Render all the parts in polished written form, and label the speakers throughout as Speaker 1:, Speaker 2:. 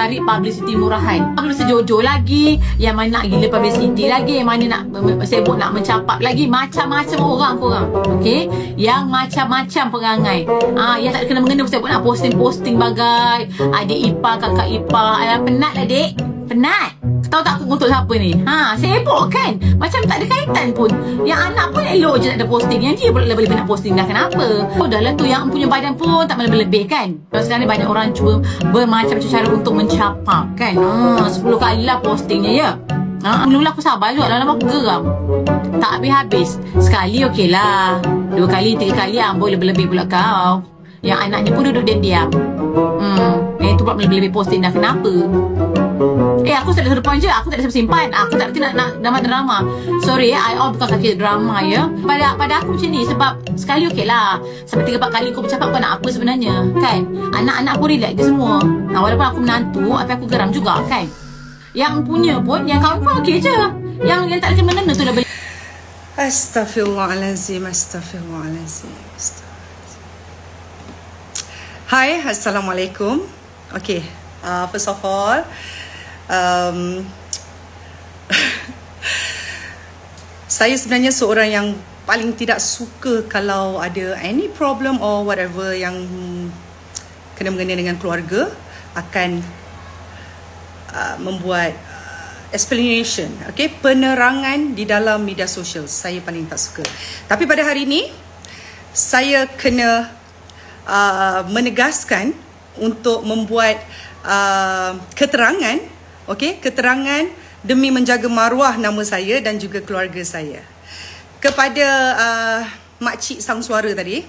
Speaker 1: cari publicity murahan. Belum sejojo lagi, yang mana nak gila publicity lagi, yang mana nak sibuk nak mencapak lagi. Macam-macam orang korang. Okey, yang macam-macam perangai. Yang tak kena mengena sibuk nak posting-posting bagai adik ipar, kakak ipar. Penat lah dek, penat. Tahu tak aku untuk siapa ni? Sibuk kan? Macam tak ada kaitan pun. Yang anak pun elok je tak ada posting. Yang dia pula lebih-lebih nak posting dah. Kenapa? Dah lah tu yang punya badan pun tak lebih-lebih kan? Sebab sekarang ni banyak orang cuba bermacam-macam cara untuk mencapak kan? 10 kali lah postingnya ya. Mula-mula aku sabar juga. Lama-lama aku geram. Tak habis-habis. Sekali okey lah. 2 kali, 3 kali amboi lebih-lebih pula kau. Yang anaknya pun duduk diam-diam. Itu pula lebih-lebih posting dah. Kenapa? Aku tak ada to the point je. Aku tak ada simpan. Aku tak reti nak drama-drama. Sorry I all bukan kaki drama ya. Pada aku macam ni. Sebab sekali okey lah. Sampai 3-4 kali kau bercakap kau nak apa sebenarnya kan? Anak-anak pun relax je semua. Walaupun aku menantu, tapi aku geram juga kan? Yang punya pun, yang kawan pun okey je. Yang tak ada kena-mengena tu dah beli.
Speaker 2: Astaghfirullahalazim. Hai, Assalamualaikum. Okay, first of all, saya sebenarnya seorang yang paling tidak suka kalau ada any problem or whatever yang kena mengena dengan keluarga, akan membuat explanation, okay, penerangan di dalam media sosial. Saya paling tak suka. Tapi pada hari ini saya kena menegaskan untuk membuat keterangan, okey, keterangan demi menjaga maruah nama saya dan juga keluarga saya. Kepada makcik sang suara tadi,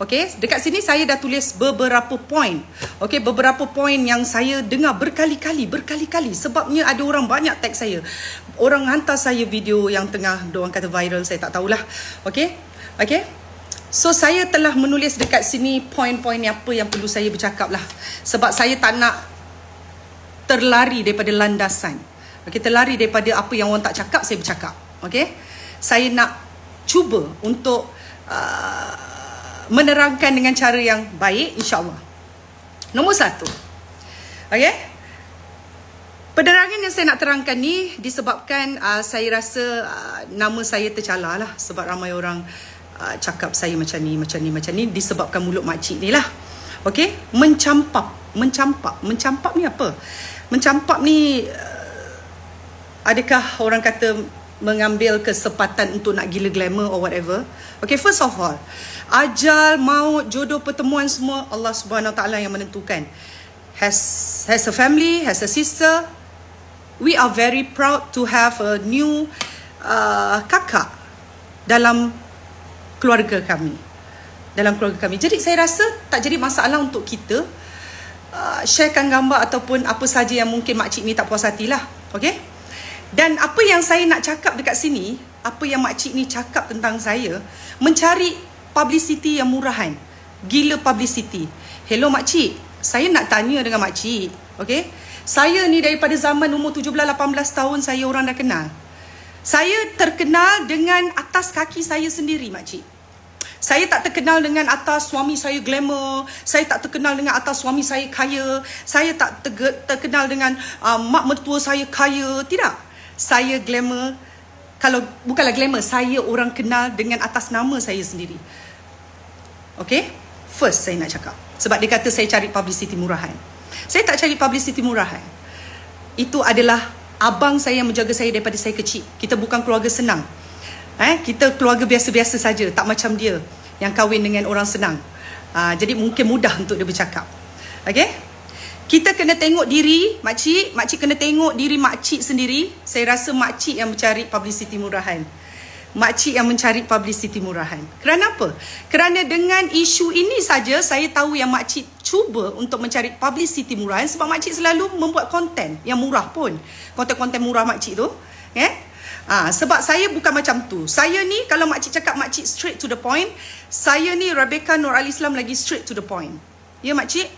Speaker 2: okey, dekat sini saya dah tulis beberapa poin. Okey, beberapa poin yang saya dengar berkali-kali. Sebabnya ada orang banyak tag saya. Orang hantar saya video yang tengah diorang kata viral, saya tak tahulah. Okey. So saya telah menulis dekat sini poin-poin apa yang perlu saya bercakap lah. Sebab saya tak nak terlari daripada landasan. Okay, terlari daripada apa yang orang tak cakap, saya bercakap. Okay, saya nak cuba untuk menerangkan dengan cara yang baik, insyaAllah. Nombor 1. Okay, penerangan yang saya nak terangkan ni disebabkan saya rasa nama saya tercalar lah. Sebab ramai orang cakap saya macam ni disebabkan mulut makcik ni lah. Okay, mencampak ni apa? Mencampak ni adakah orang kata mengambil kesempatan untuk nak gila glamour or whatever? Okay, first of all, ajal, maut, jodoh, pertemuan semua Allah Subhanahu Wa Taala yang menentukan. Has a family, has a sister. We are very proud to have a new kakak dalam keluarga kami. Jadi saya rasa tak jadi masalah untuk kita sharekan gambar ataupun apa saja yang mungkin makcik ni tak puas hatilah. Okay? Dan apa yang saya nak cakap dekat sini, apa yang makcik ni cakap tentang saya, mencari publicity yang murahan. Gila publicity. Hello makcik, saya nak tanya dengan makcik. Okay? Saya ni daripada zaman umur 17-18 tahun saya orang dah kenal. Saya terkenal dengan atas kaki saya sendiri, makcik. Saya tak terkenal dengan atas suami saya glamour. Saya tak terkenal dengan atas suami saya kaya. Saya tak terkenal dengan mak mertua saya kaya. Tidak. Saya glamour. Kalau bukanlah glamour, saya orang kenal dengan atas nama saya sendiri. Okay? First saya nak cakap. Sebab dia kata saya cari publicity murahan. Saya tak cari publicity murahan. Itu adalah abang saya yang menjaga saya daripada saya kecil. Kita bukan keluarga senang. Kita keluarga biasa-biasa saja, tak macam dia yang kahwin dengan orang senang. Jadi mungkin mudah untuk dia bercakap. Okey? Kita kena tengok diri, makcik kena tengok diri makcik sendiri. Saya rasa makcik yang mencari publicity murahan. Kerana apa? Kerana dengan isu ini saja saya tahu yang makcik cuba untuk mencari publicity murahan. Sebab makcik selalu membuat konten yang murah pun. Konten-konten murah makcik tu. Sebab saya bukan macam tu. Saya ni, kalau makcik cakap makcik straight to the point, saya ni Rebecca Nur Ali Islam lagi straight to the point. Ya makcik?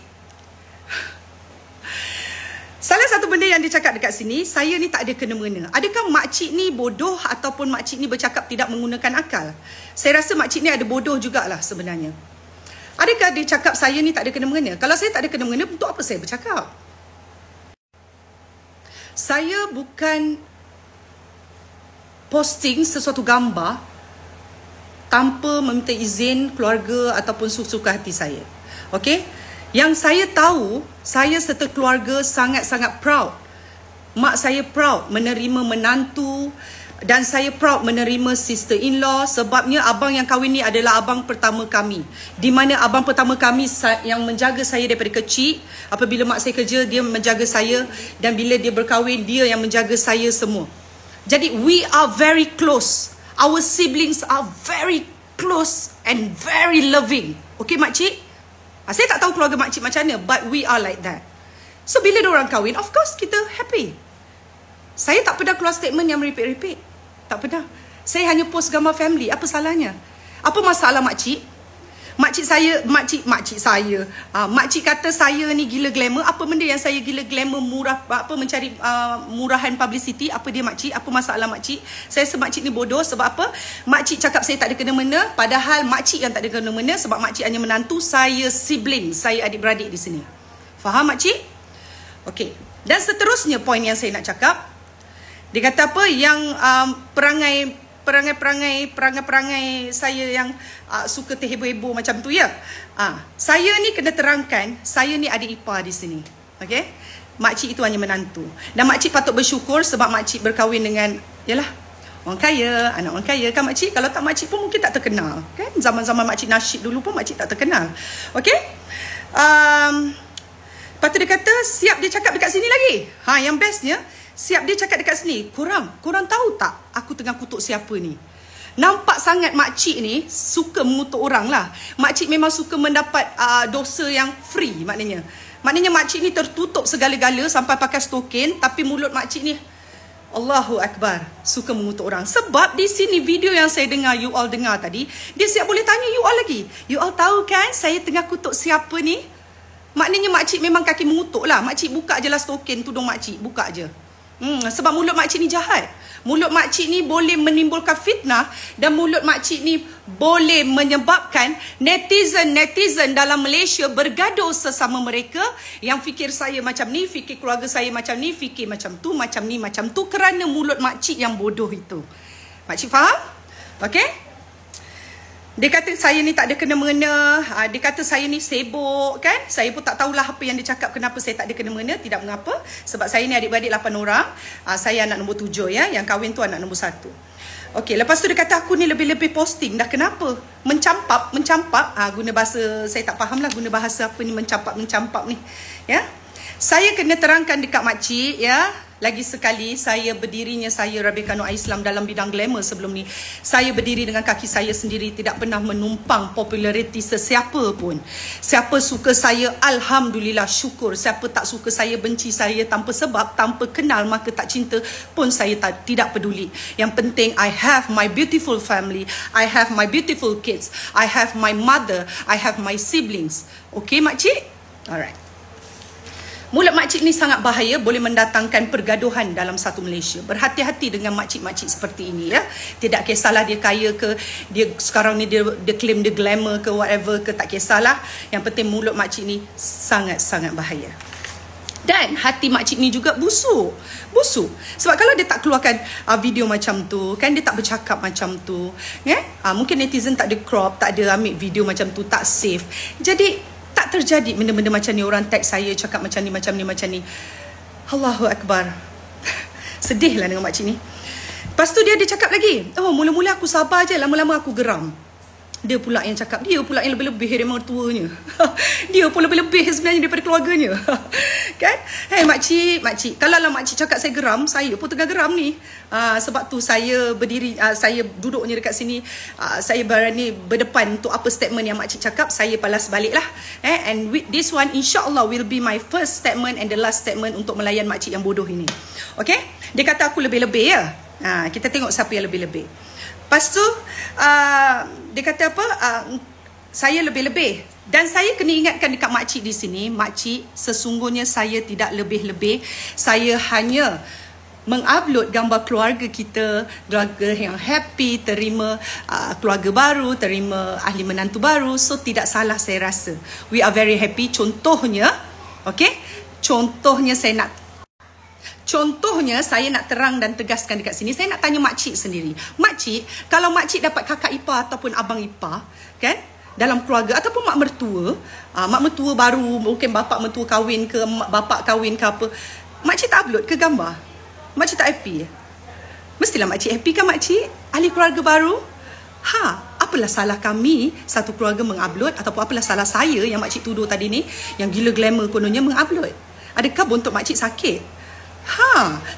Speaker 2: Salah satu benda yang dia cakap dekat sini, saya ni tak ada kena-mengena. Adakah makcik ni bodoh ataupun makcik ni bercakap tidak menggunakan akal? Saya rasa makcik ni ada bodoh jugalah sebenarnya. Adakah dia cakap saya ni tak ada kena-mengena? Kalau saya tak ada kena-mengena, untuk apa saya bercakap? saya bukan posting sesuatu gambar tanpa meminta izin keluarga ataupun suka hati saya. Okey? Yang saya tahu, saya serta keluarga sangat-sangat proud. Mak saya proud menerima menantu dan saya proud menerima sister-in-law, sebabnya abang yang kahwin ni adalah abang pertama kami. Di mana abang pertama kami yang menjaga saya daripada kecil. Apabila mak saya kerja, dia menjaga saya, dan bila dia berkahwin, dia yang menjaga saya semua. Jadi we are very close. Our siblings are very close and very loving. Okay makcik? Saya tak tahu keluarga makcik macam mana, but we are like that. So bila diorang kahwin, of course kita happy. Saya tak pernah keluar statement yang merepek-repek. Tak pernah. Saya hanya post gambar family. Apa salahnya? Apa masalah makcik? Makcik kata saya ni gila glamour. Apa benda yang saya gila glamour, murah, apa mencari murahan publicity? Apa dia makcik? Apa masalah makcik? Saya rasa makcik ni bodoh. Sebab apa? Makcik cakap saya tak ada kena-mena, padahal makcik yang tak ada kena-mena, sebab makcik hanya menantu, saya sibling, saya adik-beradik di sini. Faham makcik? Okey. Dan seterusnya poin yang saya nak cakap, dia kata apa, yang perangai saya yang suka terheboh-heboh macam tu ya. Saya ni kena terangkan, saya ni adik ipar di sini. Okey? Makcik itu hanya menantu. Dan makcik patut bersyukur sebab makcik berkahwin dengan, yalah, orang kaya, anak orang kaya kan makcik. Kalau tak, makcik pun mungkin tak terkenal. Kan? Zaman-zaman makcik nasyid dulu pun makcik tak terkenal. Okey? Lepas tu dia kata, siap dia cakap dekat sini lagi. Yang bestnya, siap dia cakap dekat sini. Korang tahu tak aku tengah kutuk siapa ni? Nampak sangat makcik ni suka mengutuk orang lah. Makcik memang suka mendapat dosa yang free maknanya. Maknanya makcik ni tertutup segala-gala sampai pakai stokin, tapi mulut makcik ni, Allahu Akbar, suka mengutuk orang. Sebab di sini video yang saya dengar, you all dengar tadi, dia siap boleh tanya you all lagi. You all tahu kan saya tengah kutuk siapa ni? Maknanya makcik memang kaki mengutuk lah. Makcik buka je lah stokin tudung makcik, buka je. Sebab mulut makcik ni jahat. Mulut makcik ni boleh menimbulkan fitnah, dan mulut makcik ni boleh menyebabkan netizen dalam Malaysia bergaduh sesama mereka, yang fikir saya macam ni, fikir keluarga saya macam ni, fikir macam tu, macam ni, macam tu, kerana mulut makcik yang bodoh itu. Makcik faham? Okey? Dia kata saya ni tak ada kena-mengena. Dia kata saya ni sibuk kan. Saya pun tak tahulah apa yang dia cakap, kenapa saya tak ada kena-mengena. Tidak mengapa. Sebab saya ni adik-beradik 8 orang. Saya anak nombor 7 ya. Yang kahwin tu anak nombor 1. Okey, lepas tu dia kata aku ni lebih-lebih posting. Dah kenapa? Mencampak. Guna bahasa, saya tak faham lah guna bahasa apa ni, mencampak ni. Ya. Saya kena terangkan dekat makcik ya. Lagi sekali, saya berdirinya saya Rabiah Kano Islam dalam bidang glamour sebelum ni. Saya berdiri dengan kaki saya sendiri, tidak pernah menumpang populariti sesiapa pun. Siapa suka saya, Alhamdulillah, syukur. Siapa tak suka saya, benci saya tanpa sebab, tanpa kenal, maka tak cinta pun saya tidak peduli. Yang penting, I have my beautiful family. I have my beautiful kids. I have my mother. I have my siblings. Okay, makcik? Alright. Mulut makcik ni sangat bahaya, boleh mendatangkan pergaduhan dalam satu Malaysia. Berhati-hati dengan makcik-makcik seperti ini ya. Tidak kisahlah dia kaya ke, dia sekarang ni dia claim dia glamour ke, whatever ke, tak kisahlah. Yang penting mulut makcik ni sangat-sangat bahaya. Dan hati makcik ni juga busuk. Sebab kalau dia tak keluarkan video macam tu, kan dia tak bercakap macam tu, mungkin netizen tak ada crop, tak ada ambil video macam tu, tak save. Jadi tak terjadi benda-benda macam ni. Orang tag saya cakap macam ni. Allahu Akbar. Sedihlah dengan makcik ni. Lepas tu dia cakap lagi, oh mula-mula aku sabar je, lama-lama aku geram. Dia pula yang cakap, dia pula yang lebih-lebih dari mertuanya. Dia pun lebih-lebih sebenarnya daripada keluarganya. Kan? Hey makcik, kalau lah makcik cakap saya geram, saya pun tengah geram ni. Sebab tu saya berdiri, saya duduknya dekat sini, saya berani berdepan untuk apa statement yang makcik cakap, saya balas balik lah. And with this one, insyaAllah will be my first statement and the last statement untuk melayan makcik yang bodoh ini. Okay? Dia kata aku lebih-lebih ya. Kita tengok siapa yang lebih-lebih. Lepas tu, dia kata apa? Saya lebih-lebih. Dan saya kena ingatkan dekat makcik di sini, makcik, sesungguhnya saya tidak lebih-lebih. Saya hanya mengupload gambar keluarga kita, keluarga yang happy, terima keluarga baru, terima ahli menantu baru. So, tidak salah saya rasa. We are very happy. Contohnya, okay? Contohnya Contohnya, saya nak terang dan tegaskan dekat sini. Saya nak tanya makcik sendiri. Makcik, kalau makcik dapat kakak ipar ataupun abang ipar, kan, dalam keluarga, ataupun mak mertua baru, mungkin bapak mertua kahwin ke, bapak kahwin ke apa, makcik tak upload ke gambar? Makcik tak happy? Mestilah makcik happy kan makcik? Ahli keluarga baru? Apalah salah kami satu keluarga mengupload, ataupun apalah salah saya yang makcik tuduh tadi ni, yang gila glamour kononnya mengupload? Adakah bontot makcik sakit?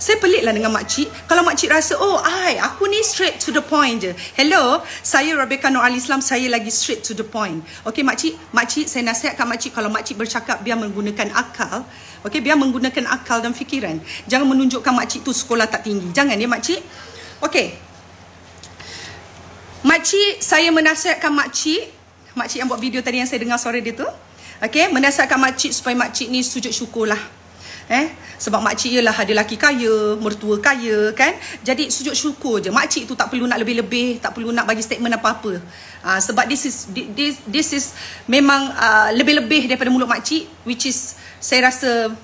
Speaker 2: Saya peliklah dengan makcik. Kalau makcik rasa, aku ni straight to the point je. Hello, saya Rebecca Nur Al-Islam, saya lagi straight to the point. Okay makcik, saya nasihatkan makcik, kalau makcik bercakap, biar menggunakan akal. Okay, biar menggunakan akal dan fikiran. Jangan menunjukkan makcik tu sekolah tak tinggi. Jangan ya makcik. Okay, makcik, saya menasihatkan makcik yang buat video tadi yang saya dengar suara dia tu. Okay, menasihatkan makcik supaya makcik ni sujud syukurlah. Sebab makcik ialah ada lelaki kaya, mertua kaya, kan. Jadi sujud syukur je. Makcik tu tak perlu nak lebih-lebih, tak perlu nak bagi statement apa-apa. Sebab this is memang lebih-lebih daripada mulut makcik, which is saya rasa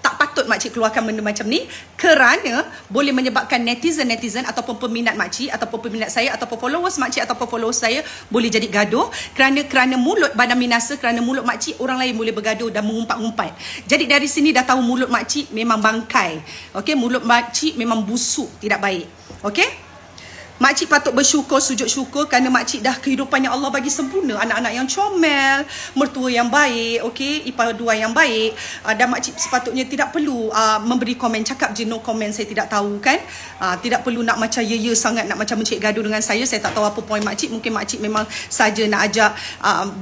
Speaker 2: tak patut makcik keluarkan benda macam ni, kerana boleh menyebabkan netizen ataupun peminat makcik, ataupun peminat saya, ataupun followers makcik, ataupun followers saya boleh jadi gaduh kerana mulut badan minasa, kerana mulut makcik orang lain boleh bergaduh dan mengumpat-ngumpat. Jadi dari sini dah tahu mulut makcik memang bangkai. Okey, mulut makcik memang busuk, tidak baik. Okey? Makcik patut bersyukur, sujud syukur, kerana makcik dah kehidupannya Allah bagi sempurna. Anak-anak yang comel, mertua yang baik, okey, ipar dua yang baik. Dan makcik sepatutnya tidak perlu memberi komen, cakap je no comment, saya tidak tahu, kan. Tidak perlu nak macam ya sangat, nak macam mencik gaduh dengan saya tak tahu apa poin makcik. Mungkin makcik memang saja nak ajak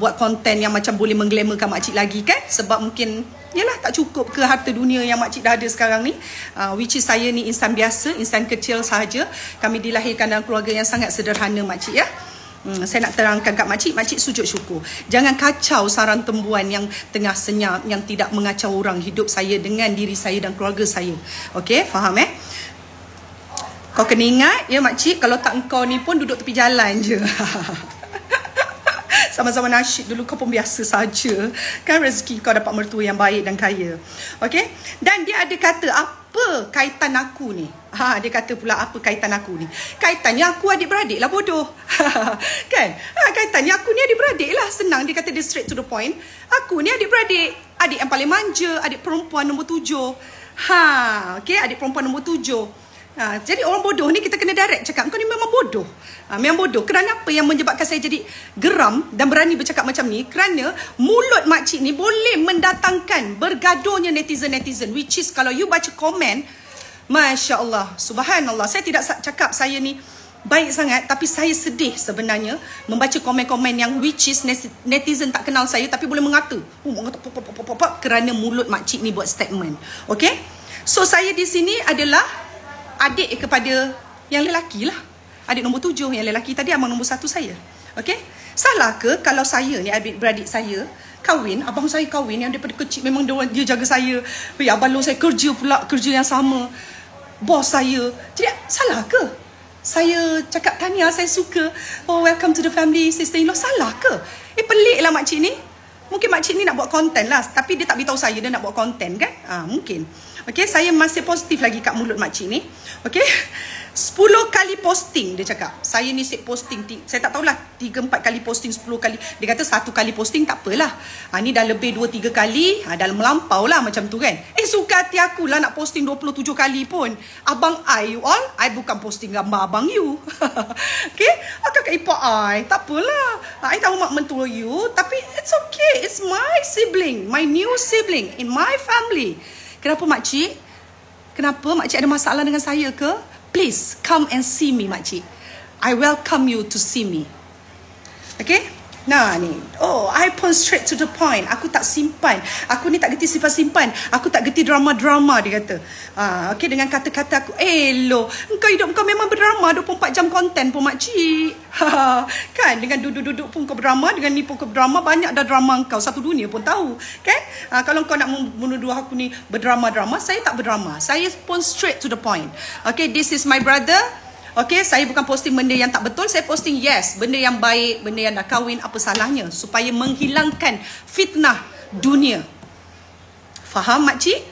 Speaker 2: buat konten yang macam boleh mengglamourkan makcik lagi, kan. Sebab mungkin yalah tak cukup ke harta dunia yang makcik dah ada sekarang ni, which is saya ni insan biasa, insan kecil sahaja. Kami dilahirkan dalam keluarga yang sangat sederhana makcik ya. Saya nak terangkan kat makcik sujud syukur. Jangan kacau sarang tembuan yang tengah senyap, yang tidak mengacau orang hidup saya dengan diri saya dan keluarga saya. Okey, faham Kau kena ingat ya makcik, kalau tak engkau ni pun duduk tepi jalan je. Sama-sama nasyid dulu, kau pun biasa saja, kan. Rezeki kau dapat mertua yang baik dan kaya. Okey, dan dia ada kata, apa kaitan aku ni? Dia kata pula, apa kaitan aku ni? Kaitannya aku adik-beradik lah, bodoh. Kan? Kaitannya aku ni adik-beradik lah. Senang, dia kata dia straight to the point. Aku ni adik-beradik. Adik yang paling manja, adik perempuan nombor 7. Okey, adik perempuan nombor 7. Jadi orang bodoh ni kita kena direct cakap, kau ni memang bodoh. Memang bodoh. Kerana apa yang menyebabkan saya jadi geram dan berani bercakap macam ni? Kerana mulut makcik ni boleh mendatangkan bergaduhnya netizen, which is kalau you baca komen, Masya Allah, Subhanallah. Saya tidak cakap saya ni baik sangat, tapi saya sedih sebenarnya membaca komen-komen yang which is netizen tak kenal saya tapi boleh mengata, kerana mulut makcik ni buat statement. Okay, so saya di sini adalah adik kepada yang lelaki lah. Adik nombor 7 yang lelaki tadi, abang nombor 1 saya. Okey? Salah ke kalau saya ni, adik-beradik saya kahwin, abang saya kahwin yang daripada kecil memang dia jaga saya. Abang long saya kerja pula, kerja yang sama. Bos saya. Jadi salah ke? Saya cakap tahniah, saya suka. Oh, welcome to the family, sister-in-law. Salah ke? Pelik lah makcik ni. Mungkin makcik ni nak buat konten lah, tapi dia tak beritahu saya dia nak buat konten, kan? Mungkin. Okey, saya masih positif lagi kat mulut makcik ni. Okey, 10 kali posting dia cakap. Saya ni set posting, saya tak tahulah 3-4 kali posting, 10 kali. Dia kata 1 kali posting tak apalah. Ni dah lebih 2-3 kali, dah melampau lah macam tu, kan. Suka hati aku lah nak posting 27 kali pun. Abang I, you all, I bukan posting gambar abang you. Okey, kakak ipar I, tak apalah. I tahu mak mentua you, tapi it's okay. It's my sibling, my new sibling in my family. Kenapa makcik? Kenapa makcik ada masalah dengan saya ke? Please come and see me makcik. I welcome you to see me. Okay? Nah ni. Oh, I pun straight to the point. Aku tak simpan. Aku ni tak gerti simpan-simpan. Aku tak gerti drama-drama, dia kata. Okay, dengan kata-kata aku. Loh, engkau hidup kau memang berdrama 24 jam konten pun makcik. Kan, dengan duduk-duduk pun kau berdrama, dengan ni pun kau berdrama. Banyak dah drama kau, satu dunia pun tahu. Kan? Kalau kau nak menuduh aku ni berdrama-drama, saya tak berdrama. Saya pun straight to the point. Okay, this is my brother. Okay, saya bukan posting benda yang tak betul. Saya posting yes, benda yang baik, benda yang dah kahwin, apa salahnya. Supaya menghilangkan fitnah dunia. Faham makcik?